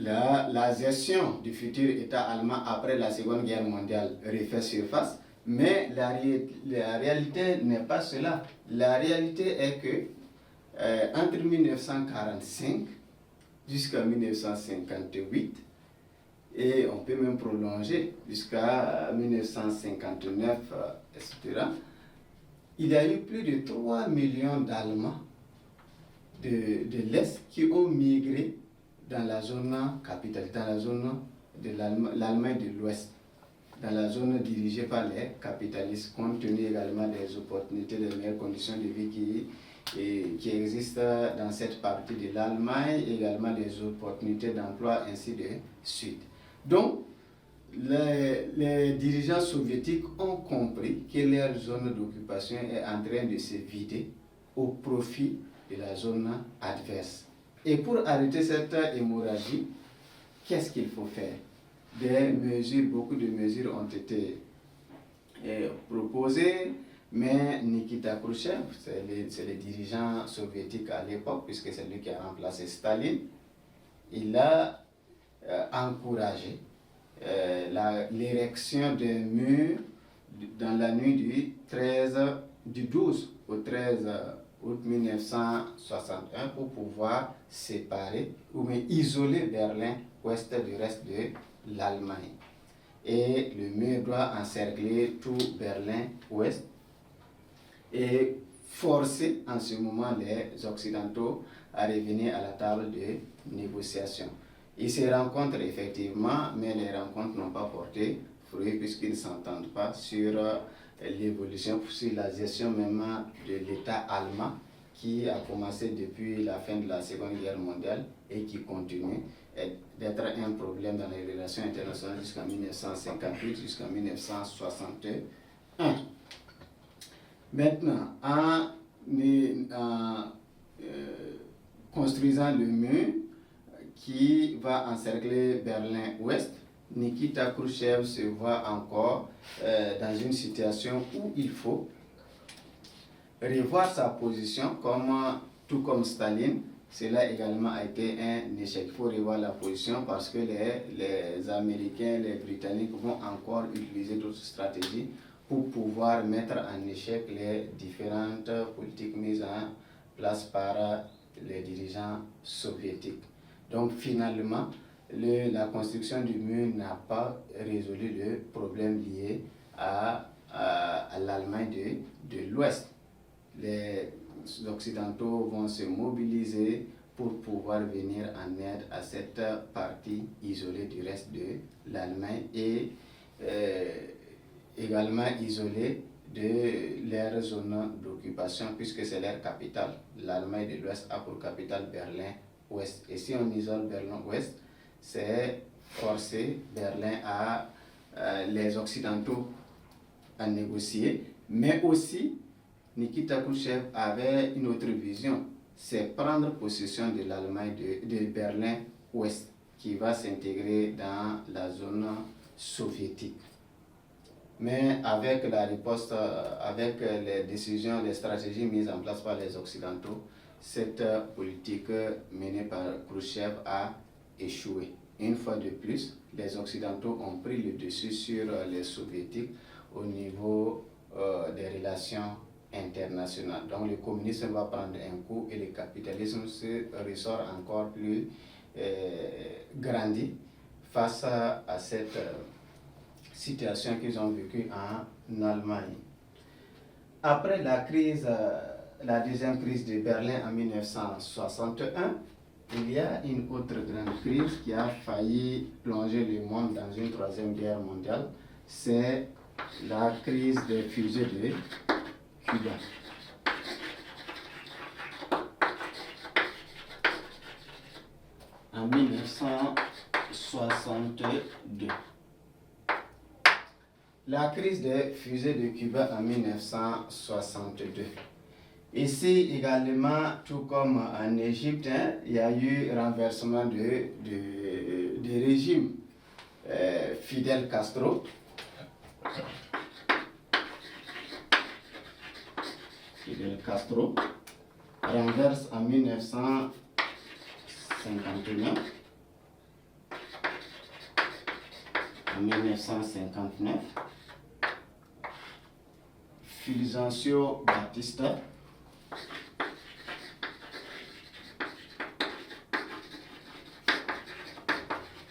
la gestion du futur État allemand après la Seconde Guerre mondiale refait surface, mais la réalité n'est pas cela. La réalité est que entre 1945 jusqu'à 1958, et on peut même prolonger jusqu'à 1959, etc., il y a eu plus de 3 millions d'Allemands de l'Est qui ont migré dans la zone capitale, dans la zone de l'Allemagne de l'Ouest, dans la zone dirigée par les capitalistes, compte tenu également des opportunités, des meilleures conditions de vie qui existent dans cette partie de l'Allemagne, également des opportunités d'emploi, ainsi de suite. Donc, les dirigeants soviétiques ont compris que leur zone d'occupation est en train de se vider au profit de la zone adverse. Et pour arrêter cette hémorragie, qu'est-ce qu'il faut faire? Beaucoup de mesures ont été proposées, mais Nikita Khrouchtchev, c'est le dirigeant soviétique à l'époque, puisque c'est lui qui a remplacé Staline, il a encouragé l'érection d'un mur dans la nuit du 12 au 13 août 1961 pour pouvoir séparer ou bien isoler Berlin-Ouest du reste de l'Allemagne. Et le mur doit encercler tout Berlin-Ouest et forcer en ce moment les Occidentaux à revenir à la table de négociation. Ils se rencontrent effectivement, mais les rencontres n'ont pas porté fruit puisqu'ils ne s'entendent pas sur l'évolution, sur la gestion même de l'État allemand qui a commencé depuis la fin de la Seconde Guerre mondiale et qui continue d'être un problème dans les relations internationales jusqu'en 1958, jusqu'en 1961. Maintenant, en construisant le mur qui va encercler Berlin-Ouest, Nikita Khrouchtchev se voit encore dans une situation où il faut revoir sa position, tout comme Staline. Cela également a été un échec. Il faut revoir la position parce que les Américains, les Britanniques vont encore utiliser d'autres stratégies pour pouvoir mettre en échec les différentes politiques mises en place par les dirigeants soviétiques. Donc finalement, la construction du mur n'a pas résolu le problème lié à l'Allemagne de l'Ouest. Les Occidentaux vont se mobiliser pour pouvoir venir en aide à cette partie isolée du reste de l'Allemagne et également isolée de leur zone d'occupation puisque c'est leur capitale. L'Allemagne de l'Ouest a pour capitale Berlin-Ouest. Et si on isole Berlin-Ouest, c'est forcer Berlin les Occidentaux à négocier, mais aussi Nikita Khrouchtchev avait une autre vision, c'est prendre possession de l'Allemagne de Berlin-Ouest qui va s'intégrer dans la zone soviétique. Mais avec la riposte, avec les décisions, les stratégies mises en place par les Occidentaux, cette politique menée par Khrouchtchev a échoué. Une fois de plus, les Occidentaux ont pris le dessus sur les Soviétiques au niveau des relations internationales. Donc le communisme va prendre un coup et le capitalisme se ressort encore plus grandi face à cette situation qu'ils ont vécue en Allemagne. Après la deuxième crise de Berlin en 1961, il y a une autre grande crise qui a failli plonger le monde dans une troisième guerre mondiale. C'est la crise des fusées de Cuba. En 1962. La crise des fusées de Cuba en 1962. Ici également, tout comme en Égypte, il y a eu renversement de régime. Fidel Castro renverse en 1959 1959. Fulgencio Batista.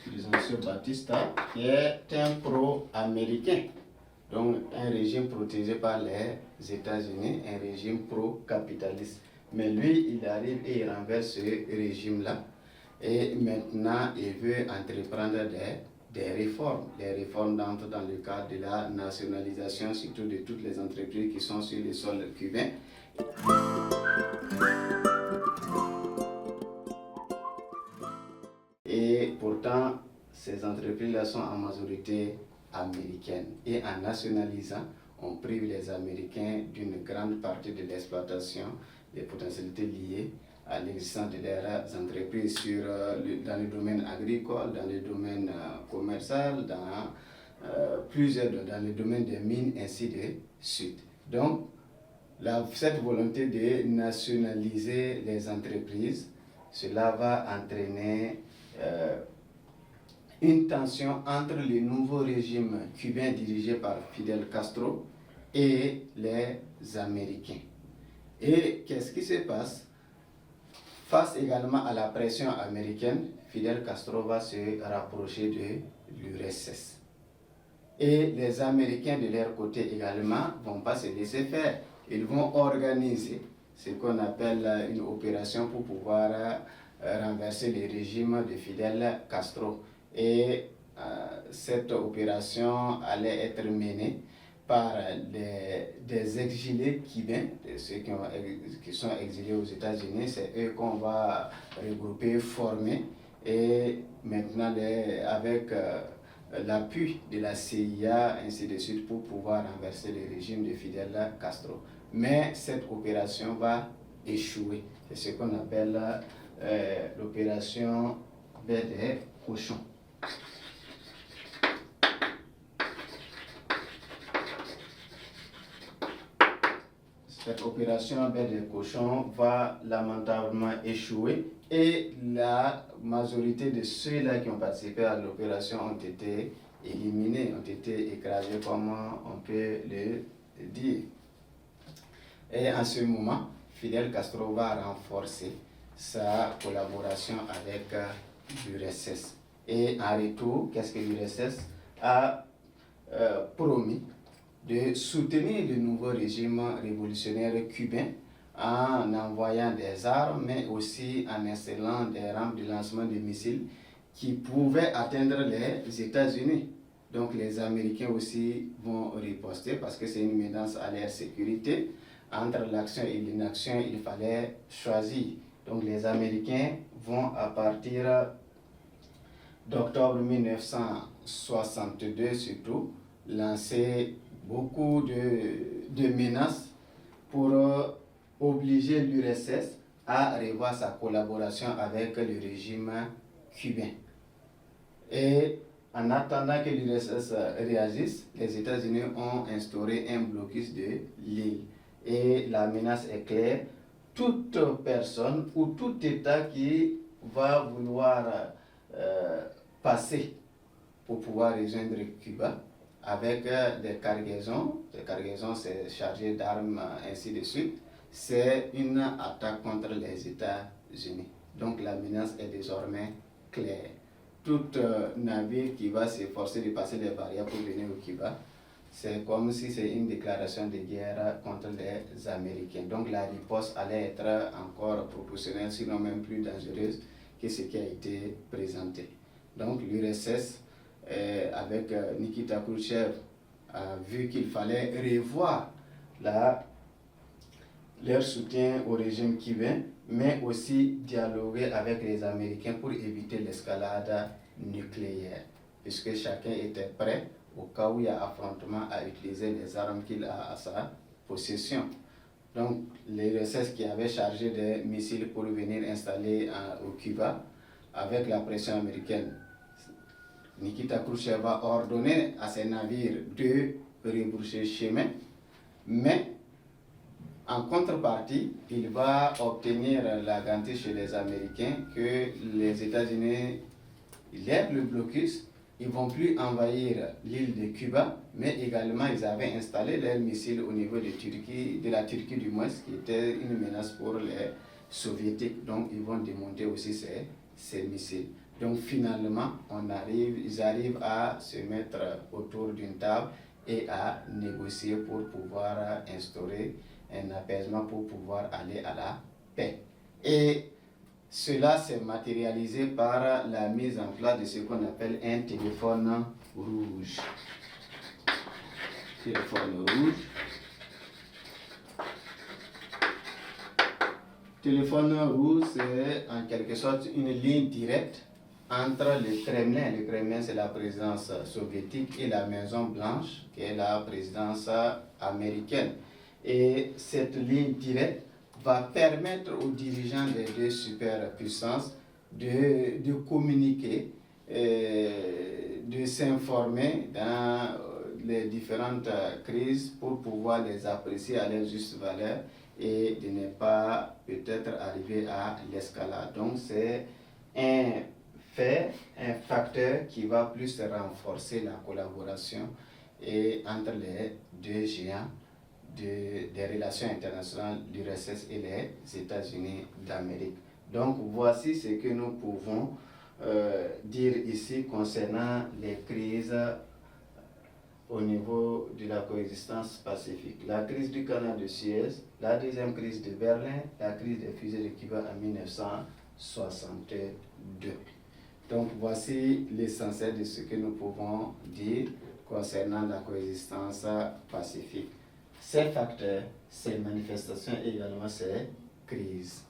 Fulgencio Batista, qui est un pro-américain, donc un régime protégé par les États-Unis, un régime pro-capitaliste. Mais lui, il arrive et il renverse ce régime-là. Et maintenant, il veut entreprendre des réformes. Les réformes entrent dans le cadre de la nationalisation, surtout de toutes les entreprises qui sont sur le sol cubain. Et pourtant, ces entreprises-là sont en majorité américaines. Et en nationalisant, on prive les Américains d'une grande partie de l'exploitation des potentialités liées à l'existence de leurs entreprises dans le domaine agricole, dans le domaine commercial, dans le domaine des mines, ainsi de suite. Donc, cette volonté de nationaliser les entreprises, cela va entraîner une tension entre le nouveau régime cubain dirigé par Fidel Castro et les Américains. Et qu'est-ce qui se passe? Face également à la pression américaine, Fidel Castro va se rapprocher de l'URSS. Et les Américains de leur côté également ne vont pas se laisser faire. Ils vont organiser ce qu'on appelle une opération pour pouvoir renverser le régime de Fidel Castro. Et cette opération allait être menée par des exilés cubains, ceux qui sont exilés aux États-Unis. C'est eux qu'on va regrouper, former, et maintenant avec l'appui de la CIA, ainsi de suite, pour pouvoir renverser le régime de Fidel Castro. Mais cette opération va échouer. C'est ce qu'on appelle l'opération Baie des Cochons. Cette opération Baie des Cochons va lamentablement échouer et la majorité de ceux-là qui ont participé à l'opération ont été éliminés, ont été écrasés, comme on peut le dire. Et en ce moment, Fidel Castro va renforcer sa collaboration avec l'URSS. Et en retour, qu'est-ce que l'URSS a promis? De soutenir le nouveau régime révolutionnaire cubain en envoyant des armes, mais aussi en installant des rampes de lancement de missiles qui pouvaient atteindre les États-Unis. Donc les Américains aussi vont riposter parce que c'est une menace à leur sécurité. Entre l'action et l'inaction, il fallait choisir. Donc les Américains vont, à partir d'octobre 1962 surtout, lancer beaucoup de menaces pour obliger l'URSS à revoir sa collaboration avec le régime cubain. Et en attendant que l'URSS réagisse, les États-Unis ont instauré un blocus de l'île. Et la menace est claire: toute personne ou tout État qui va vouloir passer pour pouvoir rejoindre Cuba avec des cargaisons c'est chargé d'armes, ainsi de suite, c'est une attaque contre les États-Unis. Donc la menace est désormais claire. Tout navire qui va s'efforcer de passer les barrières pour venir au Cuba, c'est comme si c'est une déclaration de guerre contre les Américains. Donc la riposte allait être encore proportionnelle, sinon même plus dangereuse que ce qui a été présenté. Donc l'URSS, avec Nikita Khrouchtchev, a vu qu'il fallait revoir leur soutien au régime cubain, mais aussi dialoguer avec les Américains pour éviter l'escalade nucléaire, puisque chacun était prêt, au cas où il y a affrontement, à utiliser les armes qu'il a à sa possession. Donc l'URSS, qui avait chargé des missiles pour venir installer au Cuba, avec la pression américaine, Nikita Khrouchtchev va ordonner à ses navires de rebrousser chemin, mais en contrepartie, il va obtenir la garantie chez les Américains que les États-Unis lèvent le blocus ils ne vont plus envahir l'île de Cuba, mais également ils avaient installé leurs missiles au niveau de la Turquie du moins, qui était une menace pour les soviétiques. Donc ils vont démonter aussi ces missiles. Donc finalement, ils arrivent à se mettre autour d'une table et à négocier pour pouvoir instaurer un apaisement, pour pouvoir aller à la paix. Et cela s'est matérialisé par la mise en place de ce qu'on appelle un téléphone rouge. Téléphone rouge. Téléphone rouge, c'est en quelque sorte une ligne directe entre le Kremlin. Le Kremlin, c'est la présidence soviétique, et la Maison Blanche, qui est la présidence américaine. Et cette ligne directe va permettre aux dirigeants des deux superpuissances de communiquer, de s'informer dans les différentes crises pour pouvoir les apprécier à leur juste valeur et de ne pas peut-être arriver à l'escalade. Donc c'est un fait, un facteur qui va plus renforcer la collaboration entre les deux géants des relations internationales, l'URSS et les États-Unis d'Amérique. Donc voici ce que nous pouvons dire ici concernant les crises au niveau de la coexistence pacifique. La crise du canal de Suez, la deuxième crise de Berlin, la crise des fusées de Cuba en 1962. Donc voici l'essentiel de ce que nous pouvons dire concernant la coexistence pacifique. Ces facteurs, ces manifestations et également ces crises.